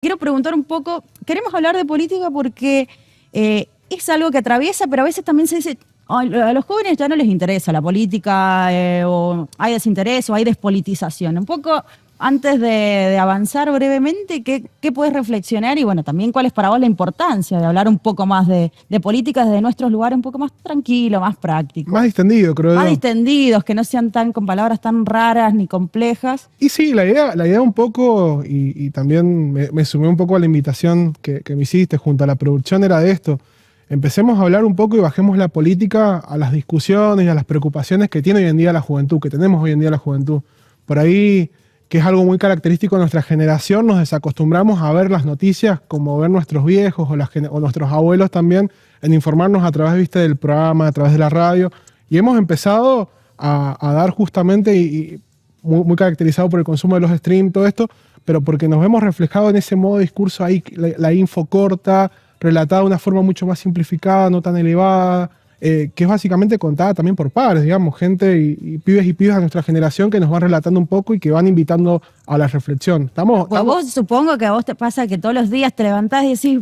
Quiero preguntar un poco, queremos hablar de política porque es algo que atraviesa, pero a veces también se dice, "Ay, a los jóvenes ya no les interesa la política, o hay desinterés, o hay despolitización". Un poco, antes de avanzar brevemente, ¿qué puedes reflexionar? Y bueno, también cuál es para vos la importancia de hablar un poco más de política desde nuestros lugares, un poco más tranquilo, más práctico. Más distendido, creo Más yo. distendidos, que no sean tan con palabras tan raras ni complejas. Y sí, la idea un poco, y también me sumé un poco a la invitación que me hiciste junto a la producción, era de esto. Empecemos a hablar un poco y bajemos la política a las discusiones y a las preocupaciones que tiene hoy en día la juventud, que tenemos hoy en día la juventud. Por ahí, que es algo muy característico de nuestra generación, nos desacostumbramos a ver las noticias como ver nuestros viejos o nuestros abuelos también, en informarnos a través, ¿viste?, del programa, a través de la radio. Y hemos empezado a dar justamente, muy caracterizado por el consumo de los streams, todo esto, pero porque nos vemos reflejados en ese modo de discurso ahí, la info corta, relatada de una forma mucho más simplificada, no tan elevada, que es básicamente contada también por pares, digamos, gente y pibes de nuestra generación que nos van relatando un poco y que van invitando a la reflexión. Pues vos, supongo que a vos te pasa que todos los días te levantás y decís,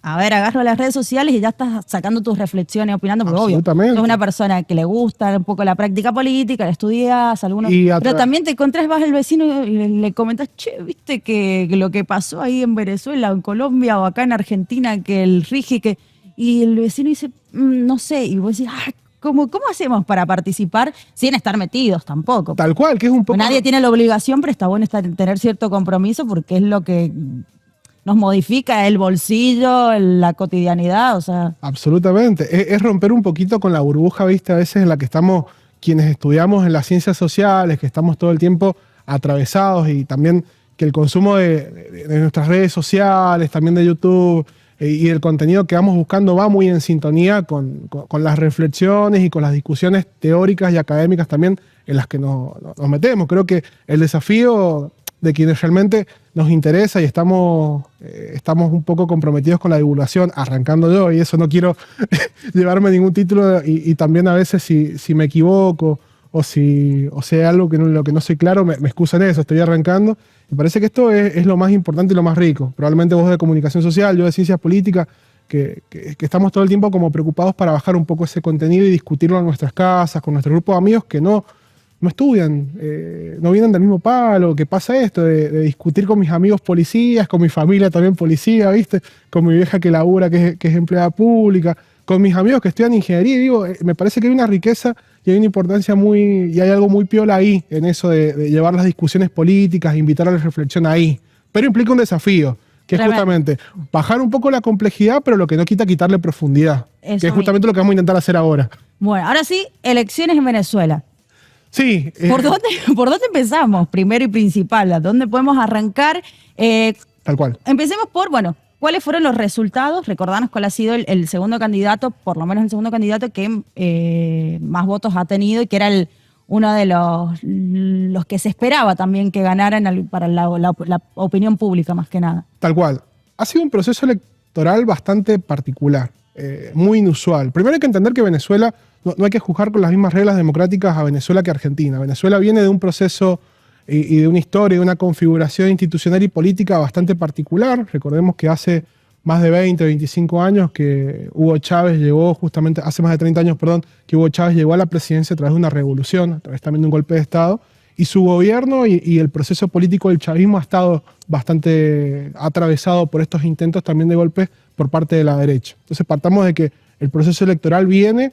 a ver, agarro las redes sociales y ya estás sacando tus reflexiones, opinando, porque obvio, sos una persona que le gusta un poco la práctica política, la estudias, algunos, pero también te encontrás, vas al vecino y le comentás, che, viste que lo que pasó ahí en Venezuela, o en Colombia, o acá en Argentina, que el RIGI, y el vecino dice, no sé, y vos decís, ¿cómo hacemos para participar sin estar metidos tampoco? Tal cual, que es un poco... Nadie tiene la obligación, pero está bueno tener cierto compromiso porque es lo que nos modifica el bolsillo, la cotidianidad, o sea. Absolutamente. Es romper un poquito con la burbuja, viste, a veces en la que estamos quienes estudiamos en las ciencias sociales, que estamos todo el tiempo atravesados, y también que el consumo de nuestras redes sociales, también de YouTube, y el contenido que vamos buscando va muy en sintonía con las reflexiones y con las discusiones teóricas y académicas también en las que nos metemos. Creo que el desafío de quienes realmente nos interesa y estamos un poco comprometidos con la divulgación, arrancando yo, y eso no quiero llevarme ningún título, y también a veces si me equivoco o si hay algo lo que no soy claro, me excuso en eso, estoy arrancando. Me parece que esto es lo más importante y lo más rico. Probablemente vos de comunicación social, yo de ciencias políticas, que estamos todo el tiempo como preocupados para bajar un poco ese contenido y discutirlo en nuestras casas, con nuestro grupo de amigos que no estudian, no vienen del mismo palo, que pasa esto de discutir con mis amigos policías, con mi familia también policía, ¿viste? Con mi vieja que labura, que es empleada pública, con mis amigos que estudian ingeniería, y digo, me parece que hay una riqueza y hay una importancia y hay algo muy piola ahí, en eso de llevar las discusiones políticas, invitar a la reflexión ahí. Pero implica un desafío, que es justamente bajar un poco la complejidad, pero lo que no quita quitarle profundidad, que es justamente lo que vamos a intentar hacer ahora. Bueno, ahora sí, elecciones en Venezuela. Sí. ¿Por dónde empezamos? Primero y principal, ¿a dónde podemos arrancar? Tal cual. Empecemos por, bueno, ¿cuáles fueron los resultados? Recordanos cuál ha sido el segundo candidato, por lo menos el segundo candidato que más votos ha tenido y que era uno de los que se esperaba también que ganaran para la opinión pública, más que nada. Tal cual. Ha sido un proceso electoral bastante particular, muy inusual. Primero hay que entender que Venezuela, no hay que juzgar con las mismas reglas democráticas a Venezuela que a Argentina. Venezuela viene de un proceso y de una historia, de una configuración institucional y política bastante particular. Recordemos que hace más de 20, 25 años que Hugo Chávez llegó, justamente hace más de 30 años, perdón, que Hugo Chávez llegó a la presidencia a través de una revolución, a través también de un golpe de Estado, y su gobierno y el proceso político del chavismo ha estado bastante atravesado por estos intentos también de golpes por parte de la derecha. Entonces partamos de que el proceso electoral viene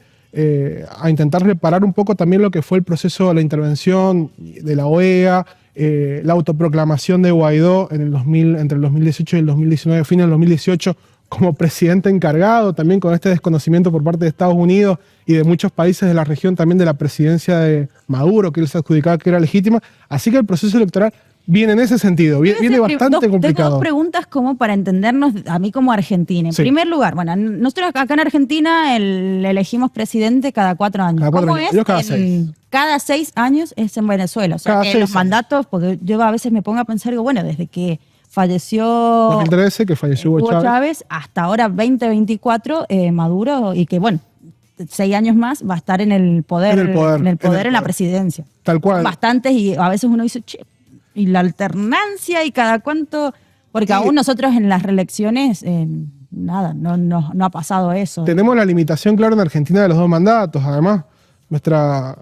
a intentar reparar un poco también lo que fue el proceso de la intervención de la OEA, la autoproclamación de Guaidó entre el 2018 y el 2019, fin del 2018, como presidente encargado, también con este desconocimiento por parte de Estados Unidos y de muchos países de la región también de la presidencia de Maduro, que él se adjudicaba que era legítima. Así que el proceso electoral viene en ese sentido, viene bastante complicado. Tengo dos preguntas como para entendernos a mí como argentina. En primer lugar, bueno, nosotros acá en Argentina elegimos presidente cada 4 años. ¿Cómo es? Yo cada 6. Cada 6 años es en Venezuela. O sea, que los mandatos, porque yo a veces me pongo a pensar, digo, bueno, desde que falleció 2013, que falleció Hugo Chávez, hasta ahora 2024, Maduro, y que bueno, 6 años más va a estar en el poder, en la presidencia. Tal cual. Bastantes, y a veces uno dice, che, y la alternancia, y cada cuánto Porque aún nosotros en las reelecciones, nada, no ha pasado eso. Tenemos la limitación, claro, en Argentina de los 2 mandatos. Además, nuestra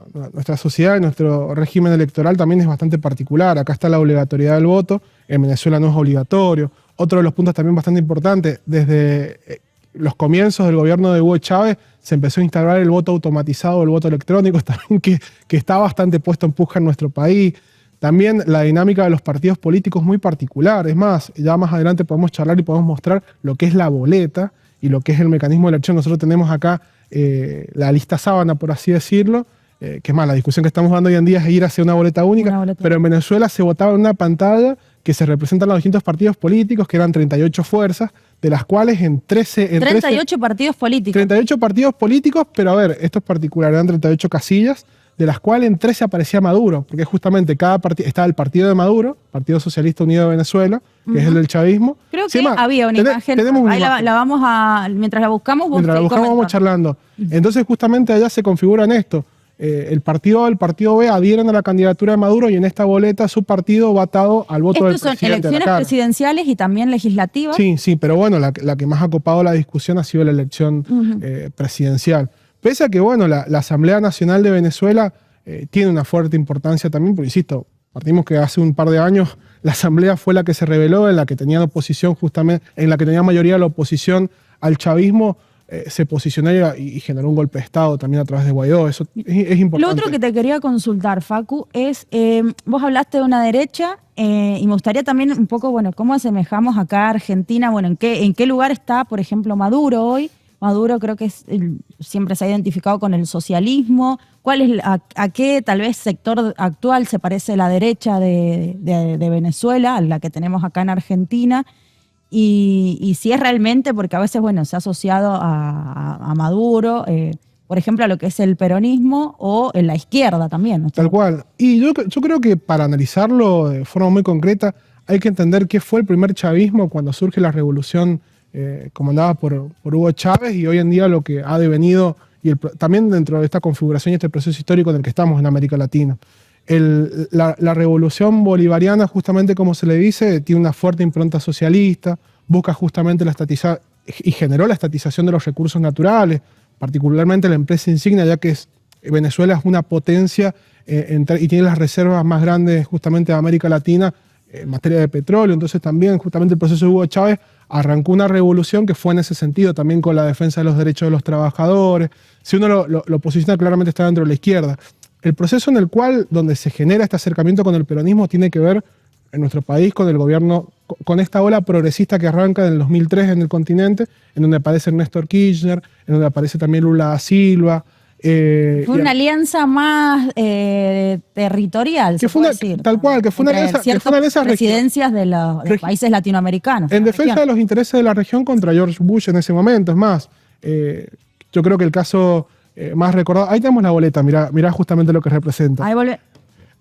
sociedad y nuestro régimen electoral también es bastante particular. Acá está la obligatoriedad del voto, en Venezuela no es obligatorio. Otro de los puntos también bastante importantes, desde los comienzos del gobierno de Hugo Chávez se empezó a instalar el voto automatizado, el voto electrónico, también que está bastante puesto en puja en nuestro país. También la dinámica de los partidos políticos muy particular. Es más, ya más adelante podemos charlar y podemos mostrar lo que es la boleta y lo que es el mecanismo de elección. Nosotros tenemos acá la lista sábana, por así decirlo, que es más, la discusión que estamos dando hoy en día es ir hacia una boleta única, pero en Venezuela se votaba en una pantalla que se representan los distintos partidos políticos, que eran 38 fuerzas, de las cuales en 38 partidos políticos. 38 partidos políticos, pero a ver, esto es particular, eran 38 casillas, de las cuales en 13 aparecía Maduro, porque justamente cada partido, estaba el partido de Maduro, Partido Socialista Unido de Venezuela, que es el del chavismo. Creo que había una imagen, tenemos una ahí imagen. la vamos a, mientras la buscamos, mientras la buscamos vamos charlando. Entonces justamente allá se configuran esto. El partido A, el partido B adhieren a la candidatura de Maduro y en esta boleta su partido va atado al voto del presidente. Estos son elecciones presidenciales y también legislativas. Sí, pero bueno, la que más ha copado la discusión ha sido la elección presidencial. Pese a que, bueno, la Asamblea Nacional de Venezuela tiene una fuerte importancia también, porque insisto, partimos que hace un par de años la Asamblea fue la que se rebeló, en la que tenía oposición justamente, en la que tenía mayoría la oposición al chavismo, se posicionó y generó un golpe de Estado también a través de Guaidó. Eso es importante. Lo otro que te quería consultar, Facu, es, vos hablaste de una derecha y me gustaría también un poco, bueno, cómo asemejamos acá a Argentina, bueno, en qué lugar está, por ejemplo, Maduro hoy. Maduro creo que siempre se ha identificado con el socialismo. ¿Cuál es a qué tal vez sector actual se parece la derecha de Venezuela, a la que tenemos acá en Argentina? Y si es realmente, porque a veces, bueno, se ha asociado a Maduro, por ejemplo, a lo que es el peronismo o en la izquierda también, ¿no? Tal cual. Y yo creo que para analizarlo de forma muy concreta hay que entender qué fue el primer chavismo cuando surge la revolución comandada por Hugo Chávez y hoy en día lo que ha devenido y también dentro de esta configuración y este proceso histórico en el que estamos en América Latina. La revolución bolivariana, justamente como se le dice, tiene una fuerte impronta socialista, busca justamente y generó la estatización de los recursos naturales, particularmente la empresa insignia, ya que Venezuela es una potencia y tiene las reservas más grandes justamente de América Latina en materia de petróleo. Entonces también justamente el proceso de Hugo Chávez arrancó una revolución que fue en ese sentido, también con la defensa de los derechos de los trabajadores. Si uno lo posiciona, claramente está dentro de la izquierda. El proceso en el cual, donde se genera este acercamiento con el peronismo, tiene que ver en nuestro país con el gobierno, con esta ola progresista que arranca en el 2003 en el continente, en donde aparece Néstor Kirchner, en donde aparece también Lula da Silva. Fue una alianza más territorial, se puede decir. Tal cual, que fue una alianza presidencias de los países latinoamericanos. En defensa de los intereses de la región contra George Bush en ese momento. Es más, yo creo que el caso más recordado... Ahí tenemos la boleta, mirá justamente lo que representa. Ahí volvé.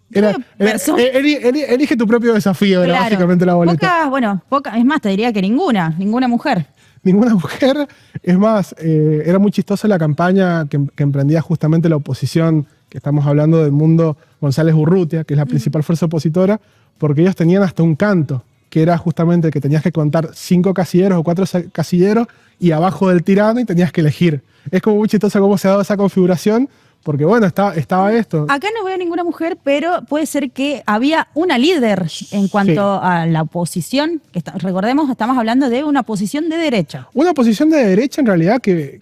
Elige tu propio desafío, claro. Era básicamente la boleta. Pocas, es más, te diría que ninguna mujer. Ninguna mujer. Es más, era muy chistosa la campaña que emprendía justamente la oposición, que estamos hablando del Mundo González Urrutia, que es la principal fuerza opositora, porque ellos tenían hasta un canto, que era justamente que tenías que contar 5 casilleros o 4 casilleros y abajo del tirano y tenías que elegir. Es como muy chistosa cómo se ha dado esa configuración, porque bueno, estaba esto. Acá no veo ninguna mujer, pero puede ser que había una líder en cuanto a la oposición, que recordemos, estamos hablando de una oposición de derecha. Una oposición de derecha en realidad que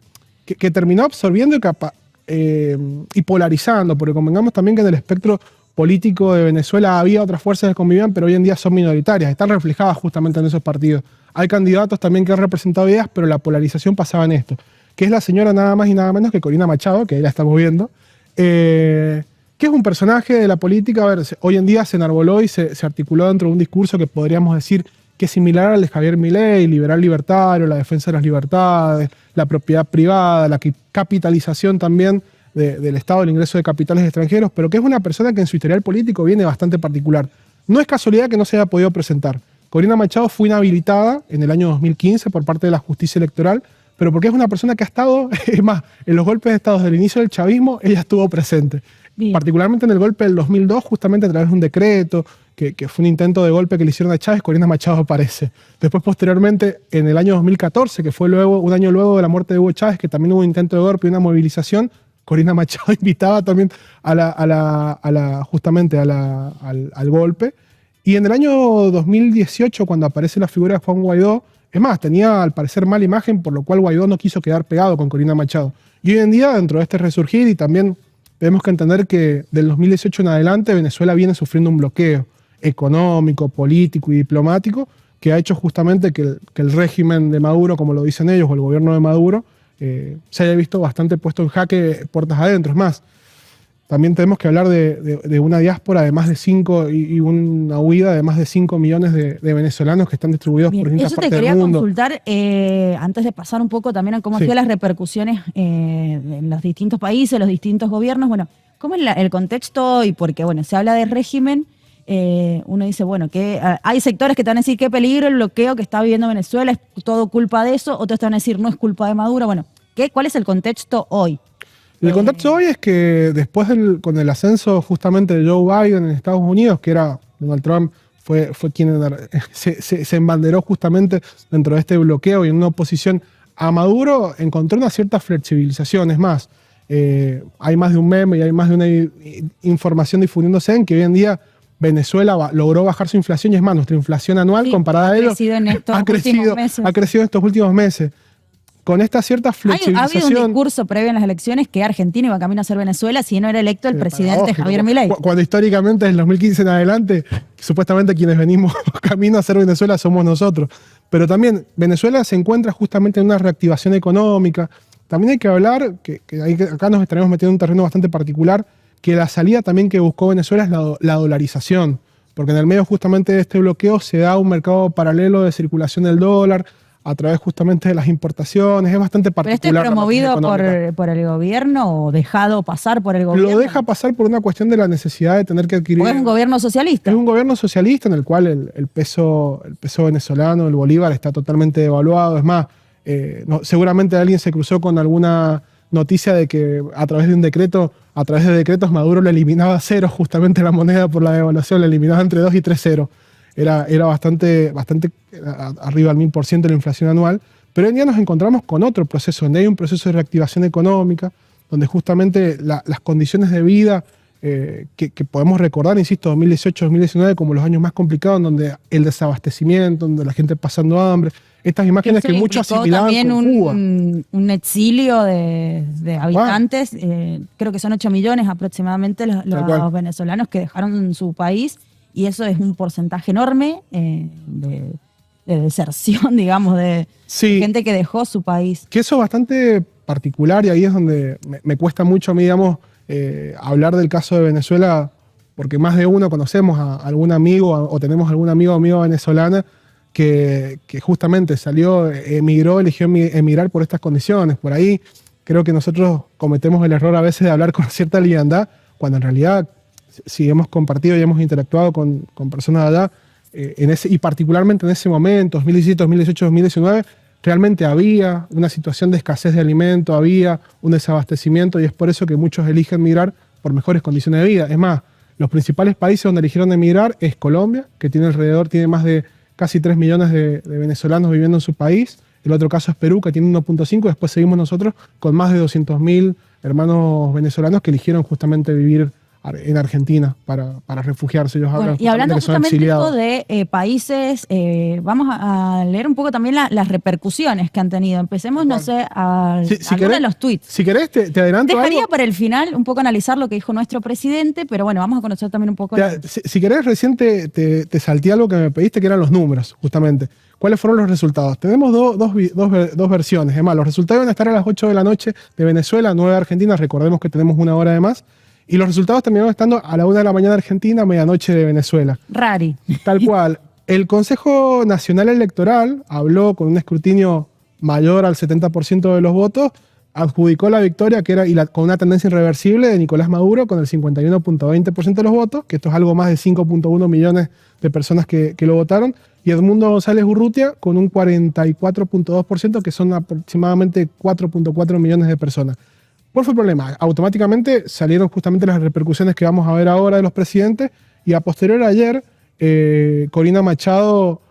terminó absorbiendo y polarizando, porque convengamos también que en el espectro político de Venezuela había otras fuerzas que convivían, pero hoy en día son minoritarias, están reflejadas justamente en esos partidos. Hay candidatos también que han representado ideas, pero la polarización pasaba en esto, que es la señora nada más y nada menos que Corina Machado, que ahí la estamos viendo, que es un personaje de la política. A ver, hoy en día se enarboló y se articuló dentro de un discurso que podríamos decir que es similar al de Javier Milei, liberal libertario, la defensa de las libertades, la propiedad privada, la capitalización también del Estado, del ingreso de capitales extranjeros, pero que es una persona que en su historial político viene bastante particular. No es casualidad que no se haya podido presentar. Corina Machado fue inhabilitada en el año 2015 por parte de la justicia electoral, pero porque es una persona que ha estado, es más, en los golpes de Estado desde el inicio del chavismo, ella estuvo presente. Bien. Particularmente en el golpe del 2002, justamente a través de un decreto, que fue un intento de golpe que le hicieron a Chávez, Corina Machado aparece. Después, posteriormente, en el año 2014, que fue luego, un año luego de la muerte de Hugo Chávez, que también hubo un intento de golpe y una movilización, Corina Machado invitaba también justamente al golpe. Y en el año 2018, cuando aparece la figura de Juan Guaidó, es más, tenía al parecer mala imagen, por lo cual Guaidó no quiso quedar pegado con Corina Machado. Y hoy en día, dentro de este resurgir, y también tenemos que entender que del 2018 en adelante Venezuela viene sufriendo un bloqueo económico, político y diplomático que ha hecho justamente que el régimen de Maduro, como lo dicen ellos, o el gobierno de Maduro, se haya visto bastante puesto en jaque puertas adentro. Es más, también tenemos que hablar de una diáspora de más de 5 y una huida de más de 5 millones de venezolanos que están distribuidos por distintas partes del mundo. Eso te quería consultar, antes de pasar un poco también a cómo han sido las repercusiones en los distintos países, los distintos gobiernos. Bueno, ¿cómo es el contexto hoy? Porque, bueno, se habla de régimen, uno dice, bueno, que hay sectores que te van a decir qué peligro el bloqueo que está viviendo Venezuela, es todo culpa de eso, otros te van a decir no es culpa de Maduro. Bueno, ¿cuál es el contexto hoy? El contexto hoy es que después con el ascenso justamente de Joe Biden en Estados Unidos, que era Donald Trump, fue quien se embanderó justamente dentro de este bloqueo y en una oposición a Maduro, encontró una cierta flexibilización. Es más, hay más de un meme y hay más de una información difundiéndose en que hoy en día Venezuela logró bajar su inflación y es más, nuestra inflación anual comparada a ello ha crecido en estos últimos meses. Con esta cierta flexibilización. Ha habido un discurso previo en las elecciones que Argentina iba camino a ser Venezuela si no era electo el presidente Javier Milei. Cuando históricamente, en 2015 en adelante, supuestamente quienes venimos camino a ser Venezuela somos nosotros. Pero también Venezuela se encuentra justamente en una reactivación económica. También hay que hablar, que acá nos estaremos metiendo en un terreno bastante particular, que la salida también que buscó Venezuela es la dolarización. Porque en el medio justamente de este bloqueo se da un mercado paralelo de circulación del dólar, a través justamente de las importaciones, es bastante particular. ¿Pero esto es promovido por el gobierno o dejado pasar por el gobierno? Lo deja pasar por una cuestión de la necesidad de tener que adquirir... ¿O es un gobierno socialista? Es un gobierno socialista en el cual el peso venezolano, el bolívar, está totalmente devaluado. Es más, seguramente alguien se cruzó con alguna noticia de que a través de decretos, Maduro le eliminaba ceros justamente la moneda por la devaluación, le eliminaba entre 2 y 3 ceros. Era bastante arriba del 1000% la inflación anual, pero hoy en día nos encontramos con otro proceso, donde hay un proceso de reactivación económica, donde justamente las condiciones de vida que podemos recordar, insisto, 2018-2019 como los años más complicados, donde el desabastecimiento, donde la gente pasando hambre, estas imágenes que muchos asimilaban con Cuba. Un exilio de habitantes, creo que son 8 millones aproximadamente los venezolanos que dejaron su país. Y eso es un porcentaje enorme de deserción, digamos, de gente que dejó su país. Que eso es bastante particular y ahí es donde me cuesta mucho a mí, digamos, hablar del caso de Venezuela, porque más de uno conocemos a algún amigo o tenemos algún amigo o amiga venezolana que justamente emigró, eligió emigrar por estas condiciones. Por ahí creo que nosotros cometemos el error a veces de hablar con cierta liviandad, cuando en realidad... Si hemos compartido y hemos interactuado con personas allá, y particularmente en ese momento, 2017, 2018, 2019, realmente había una situación de escasez de alimentos, había un desabastecimiento y es por eso que muchos eligen migrar por mejores condiciones de vida. Es más, los principales países donde eligieron emigrar es Colombia, que tiene más de casi 3 millones de venezolanos viviendo en su país. El otro caso es Perú, que tiene 1.5, después seguimos nosotros con más de 200.000 hermanos venezolanos que eligieron justamente vivir en Argentina para refugiarse. Ellos hablan y hablando justamente de países, vamos a leer un poco también las repercusiones que han tenido. Empecemos, no sé, a algunos de los tweets. Si querés, te adelanto Dejaría algo. para el final un poco analizar lo que dijo nuestro presidente, pero bueno, vamos a conocer también un poco... Si querés, recién te salté algo que me pediste, que eran los números, justamente. ¿Cuáles fueron los resultados? Tenemos dos versiones. Además, los resultados van a estar a las 8 de la noche de Venezuela, 9 de Argentina. Recordemos que tenemos una hora de más. Y los resultados terminaron estando a la 1 de la mañana de Argentina, medianoche de Venezuela. Rari. Tal cual. El Consejo Nacional Electoral habló con un escrutinio mayor al 70% de los votos, adjudicó la victoria con una tendencia irreversible de Nicolás Maduro con el 51.20% de los votos, que esto es algo más de 5.1 millones de personas que lo votaron, y Edmundo González Urrutia con un 44.2%, que son aproximadamente 4.4 millones de personas. ¿Cuál fue el problema? Automáticamente salieron justamente las repercusiones que vamos a ver ahora de los presidentes y a posterior ayer Corina Machado,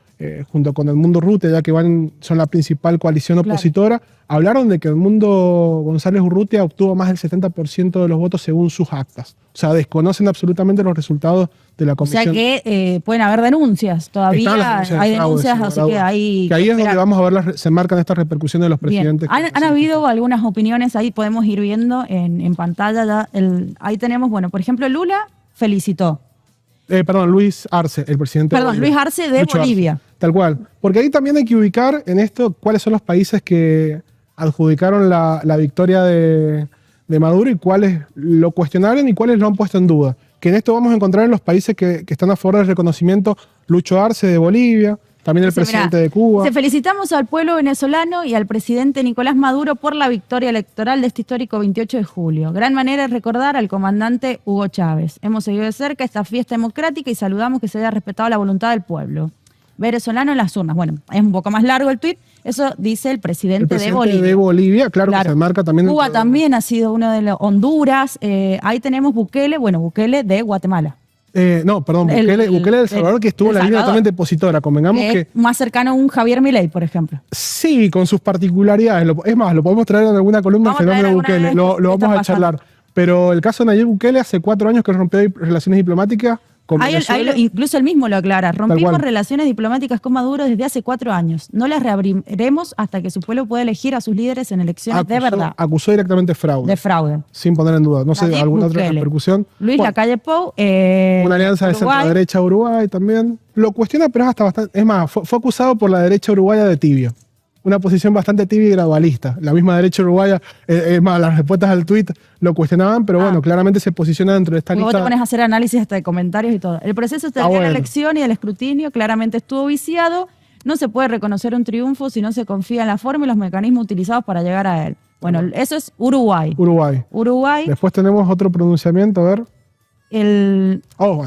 junto con Edmundo Urrutia, ya que son la principal coalición opositora, hablaron de que Edmundo González Urrutia obtuvo más del 70% de los votos según sus actas. O sea, desconocen absolutamente los resultados de la comisión. O sea que pueden haber denuncias, todavía hay denuncias, así que hay... Que ahí es donde vamos a ver, se marcan estas repercusiones de los presidentes. Han habido algunas opiniones, ahí podemos ir viendo en pantalla, ya ahí tenemos, bueno, por ejemplo, Lula felicitó. Luis Arce, el presidente de Bolivia. Luis Arce de Bolivia. Tal cual. Porque ahí también hay que ubicar en esto cuáles son los países que adjudicaron la victoria de Maduro y cuáles lo cuestionaron y cuáles lo han puesto en duda. Que en esto vamos a encontrar en los países que están a favor del reconocimiento, Lucho Arce de Bolivia, también el presidente de Cuba. Felicitamos al pueblo venezolano y al presidente Nicolás Maduro por la victoria electoral de este histórico 28 de julio. Gran manera de recordar al comandante Hugo Chávez. Hemos seguido de cerca esta fiesta democrática y saludamos que se haya respetado la voluntad del pueblo venezolano en las urnas. Bueno, es un poco más largo el tuit. Eso dice el presidente de Bolivia. De Bolivia, claro. Que se marca también. Cuba también ha sido uno de los... Honduras. Ahí tenemos Bukele, Bukele de Guatemala. Bukele de El Salvador, que estuvo en la línea totalmente opositora. Convengamos que más cercano a un Javier Milei, por ejemplo. Sí, con sus particularidades. Es más, lo podemos traer en alguna columna, el fenómeno de Bukele. Lo vamos a charlar. Pero el caso de Nayib Bukele, hace 4 años que rompió relaciones diplomáticas con Venezuela. Incluso él mismo lo aclara. Rompimos relaciones diplomáticas con Maduro desde hace 4 años. No las reabriremos hasta que su pueblo pueda elegir a sus líderes en elecciones de verdad. Acusó directamente fraude. De fraude. Sin poner en duda. No sé, alguna otra repercusión. Luis Lacalle Pou. Una alianza de centro-derecha Uruguay también. Lo cuestiona, pero es hasta bastante... Es más, fue acusado por la derecha uruguaya de tibio. Una posición bastante tibia y gradualista. La misma derecha uruguaya, es más, las respuestas al tuit lo cuestionaban, pero bueno, claramente se posiciona dentro de esta lista. Vos te pones a hacer análisis hasta de comentarios y todo. El proceso de la elección y del escrutinio claramente estuvo viciado. No se puede reconocer un triunfo si no se confía en la forma y los mecanismos utilizados para llegar a él. Bueno, eso es Uruguay. Uruguay. Después tenemos otro pronunciamiento, a ver.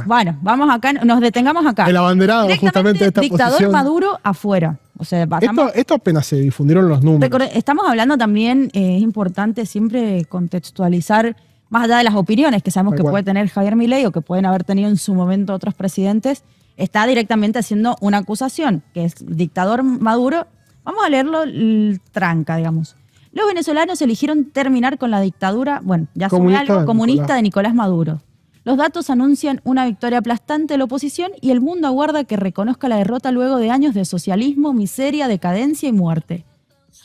Bueno, vamos acá, nos detengamos acá. El abanderado justamente de esta dictador posición. Maduro afuera. O sea, esto apenas se difundieron los números. Estamos hablando también, es importante siempre contextualizar, más allá de las opiniones que sabemos que puede tener Javier Milei o que pueden haber tenido en su momento otros presidentes, está directamente haciendo una acusación, que es dictador Maduro. Vamos a leerlo tranca, digamos. Los venezolanos eligieron terminar con la dictadura, ya asume algo, comunista de Nicolás Maduro. Los datos anuncian una victoria aplastante de la oposición y el mundo aguarda que reconozca la derrota luego de años de socialismo, miseria, decadencia y muerte.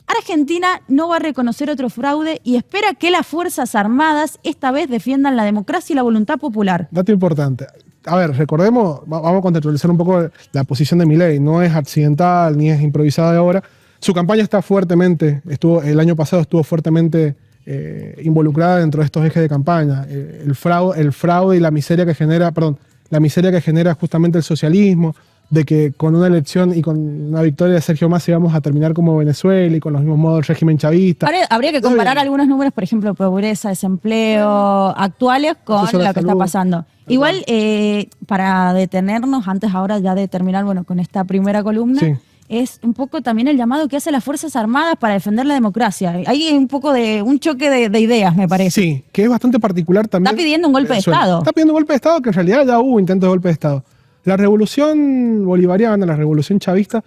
Argentina no va a reconocer otro fraude y espera que las Fuerzas Armadas esta vez defiendan la democracia y la voluntad popular. Dato importante. A ver, recordemos, vamos a contextualizar un poco la posición de Milei. No es accidental ni es improvisada de ahora. Su campaña está el año pasado estuvo fuertemente involucrada dentro de estos ejes de campaña. El fraude y la miseria que genera justamente el socialismo, de que con una elección y con una victoria de Sergio Massa íbamos a terminar como Venezuela y con los mismos modos del régimen chavista. Habría que comparar algunos números, por ejemplo, pobreza, desempleo actuales con lo que está pasando. Igual, para detenernos, antes ahora ya de terminar con esta primera columna, es un poco también el llamado que hacen las Fuerzas Armadas para defender la democracia. Hay un poco de un choque de ideas, me parece. Sí, que es bastante particular también. Está pidiendo un golpe de Estado. Está pidiendo un golpe de Estado, que en realidad ya hubo intentos de golpe de Estado. La revolución bolivariana, la revolución chavista,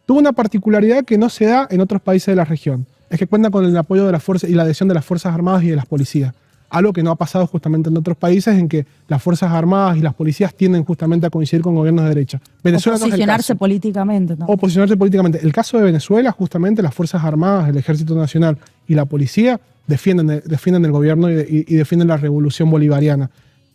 tuvo una particularidad que no se da en otros países de la región. Es que cuenta con el apoyo de las fuerzas y la adhesión de las Fuerzas Armadas y de las policías. Algo que no ha pasado justamente en otros países en que las Fuerzas Armadas y las policías tienden justamente a coincidir con gobiernos de derecha. Venezuela o posicionarse políticamente. ¿No? O posicionarse políticamente. El caso de Venezuela, justamente las Fuerzas Armadas, el Ejército Nacional y la policía defienden el gobierno y defienden la revolución bolivariana.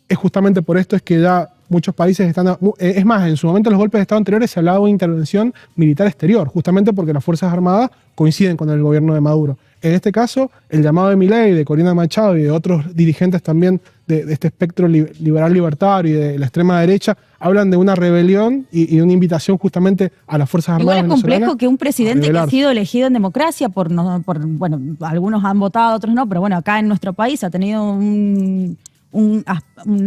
Es justamente por esto es que ya muchos países están... Es más, en su momento en los golpes de Estado anteriores se hablaba de una intervención militar exterior, justamente porque las Fuerzas Armadas coinciden con el gobierno de Maduro. En este caso, el llamado de Milei, de Corina Machado y de otros dirigentes también de este espectro liberal libertario y de la extrema derecha, hablan de una rebelión y de una invitación justamente a las Fuerzas Armadas venezolanas. Igual es complejo que un presidente que ha sido elegido en democracia algunos han votado, otros no, pero acá en nuestro país ha tenido un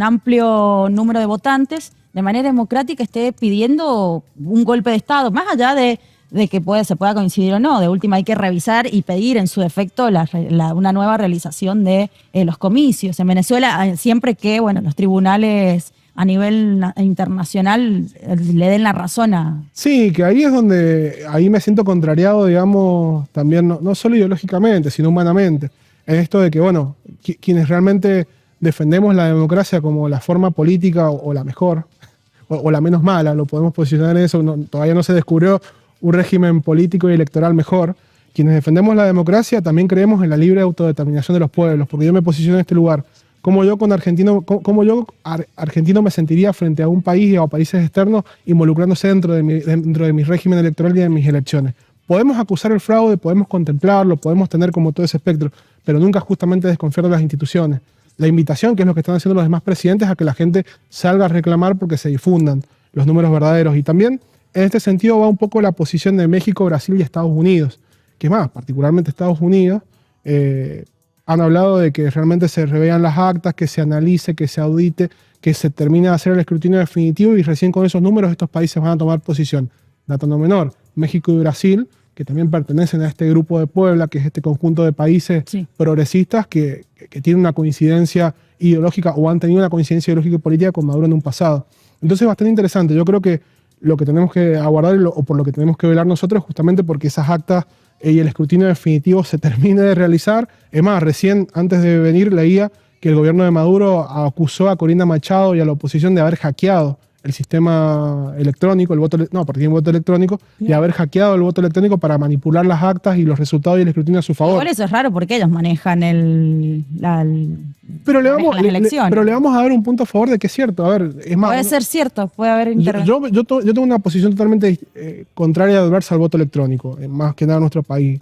amplio número de votantes, de manera democrática esté pidiendo un golpe de Estado, más allá de que se pueda coincidir o no. De última hay que revisar y pedir en su defecto una nueva realización de los comicios. En Venezuela, siempre que los tribunales a nivel internacional le den la razón a... Sí, que ahí es donde, ahí me siento contrariado, digamos, también no solo ideológicamente, sino humanamente. En esto de que, bueno, quienes realmente defendemos la democracia como la forma política o la mejor, o la menos mala, lo podemos posicionar en eso, todavía no se descubrió un régimen político y electoral mejor. Quienes defendemos la democracia también creemos en la libre autodeterminación de los pueblos, porque yo me posiciono en este lugar. ¿Cómo yo, argentino, me sentiría frente a un país o a países externos involucrándose dentro de mi régimen electoral y de mis elecciones? Podemos acusar el fraude, podemos contemplarlo, podemos tener como todo ese espectro, pero nunca justamente desconfiar de las instituciones. La invitación, que es lo que están haciendo los demás presidentes, a que la gente salga a reclamar porque se difundan los números verdaderos. Y también, en este sentido, va un poco la posición de México, Brasil y Estados Unidos. Que más, particularmente Estados Unidos, han hablado de que realmente se revean las actas, que se analice, que se audite, que se termine de hacer el escrutinio definitivo y recién con esos números estos países van a tomar posición. Dato no menor, México y Brasil, que también pertenecen a este grupo de Puebla, que es este conjunto de países progresistas que tienen una coincidencia ideológica o han tenido una coincidencia ideológica y política con Maduro en un pasado. Entonces es bastante interesante. Yo creo que lo que tenemos que aguardar o por lo que tenemos que velar nosotros justamente porque esas actas y el escrutinio definitivo se termine de realizar. Es más, recién antes de venir leía que el gobierno de Maduro acusó a Corina Machado y a la oposición de haber hackeado el sistema electrónico, porque tiene voto electrónico, de haber hackeado el voto electrónico para manipular las actas y los resultados y el escrutinio a su favor. Igual eso es raro porque ellos manejan las elecciones. Pero le vamos a dar un punto a favor de que es cierto. A ver, es más, puede ser cierto, puede haber intervención. Yo tengo una posición totalmente contraria y adversa al voto electrónico, más que nada en nuestro país.